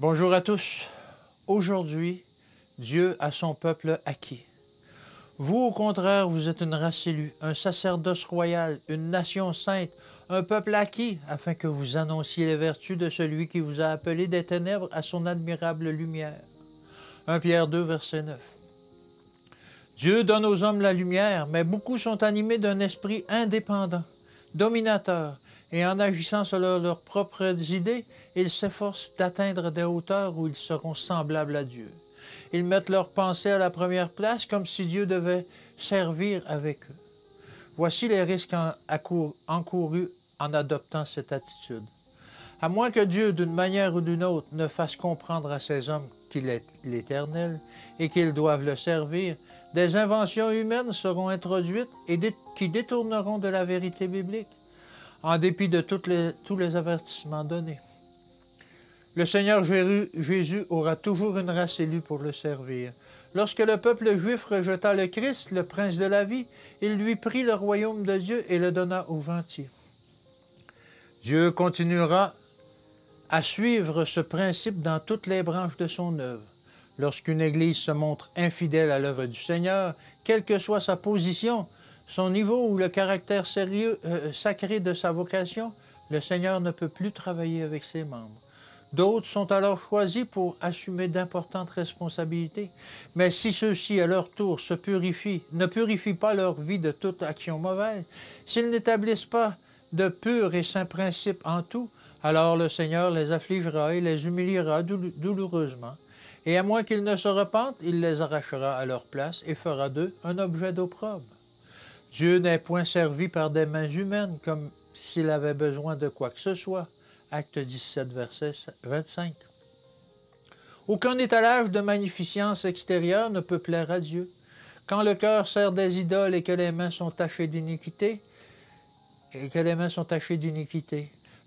Bonjour à tous. Aujourd'hui, Dieu a son peuple acquis. Vous, au contraire, vous êtes une race élue, un sacerdoce royal, une nation sainte, un peuple acquis, afin que vous annonciez les vertus de celui qui vous a appelé des ténèbres à son admirable lumière. 1 Pierre 2, verset 9. Dieu donne aux hommes la lumière, mais beaucoup sont animés d'un esprit indépendant, dominateur, et en agissant selon leurs propres idées, ils s'efforcent d'atteindre des hauteurs où ils seront semblables à Dieu. Ils mettent leurs pensées à la première place comme si Dieu devait servir avec eux. Voici les risques encourus en adoptant cette attitude. À moins que Dieu, d'une manière ou d'une autre, ne fasse comprendre à ces hommes qu'il est l'Éternel et qu'ils doivent le servir, des inventions humaines seront introduites et qui détourneront de la vérité biblique, en dépit de tous les avertissements donnés. Le Seigneur Jésus aura toujours une race élue pour le servir. Lorsque le peuple juif rejeta le Christ, le prince de la vie, il lui prit le royaume de Dieu et le donna aux gentils. Dieu continuera à suivre ce principe dans toutes les branches de son œuvre. Lorsqu'une Église se montre infidèle à l'œuvre du Seigneur, quelle que soit sa position, son niveau ou le caractère sacré de sa vocation, le Seigneur ne peut plus travailler avec ses membres. D'autres sont alors choisis pour assumer d'importantes responsabilités. Mais si ceux-ci, à leur tour, ne purifient pas leur vie de toute action mauvaise, s'ils n'établissent pas de purs et saints principes en tout, alors le Seigneur les affligera et les humiliera douloureusement. Et à moins qu'ils ne se repentent, il les arrachera à leur place et fera d'eux un objet d'opprobre. Dieu n'est point servi par des mains humaines comme s'il avait besoin de quoi que ce soit. Acte 17, verset 25. Aucun étalage de magnificence extérieure ne peut plaire à Dieu. Quand le cœur sert des idoles et que les mains sont tachées d'iniquité,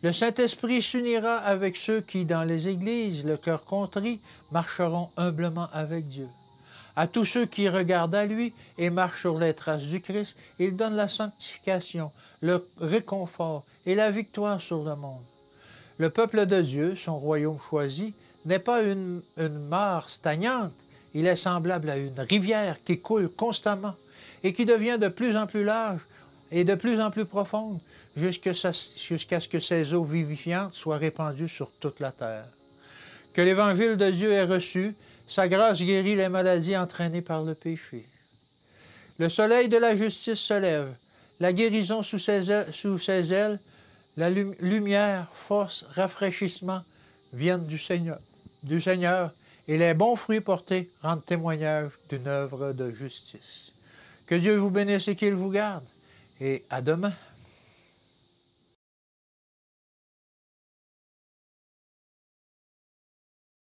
le Saint-Esprit s'unira avec ceux qui, dans les églises, le cœur contrit, marcheront humblement avec Dieu. À tous ceux qui regardent à lui et marchent sur les traces du Christ, il donne la sanctification, le réconfort et la victoire sur le monde. Le peuple de Dieu, son royaume choisi, n'est pas une mare stagnante, il est semblable à une rivière qui coule constamment et qui devient de plus en plus large et de plus en plus profonde jusqu'à ce que ses eaux vivifiantes soient répandues sur toute la terre. Que l'Évangile de Dieu ait reçu, sa grâce guérit les maladies entraînées par le péché. Le soleil de la justice se lève, la guérison sous ses ailes, la lumière, force, rafraîchissement viennent du Seigneur, et les bons fruits portés rendent témoignage d'une œuvre de justice. Que Dieu vous bénisse et qu'il vous garde, et à demain.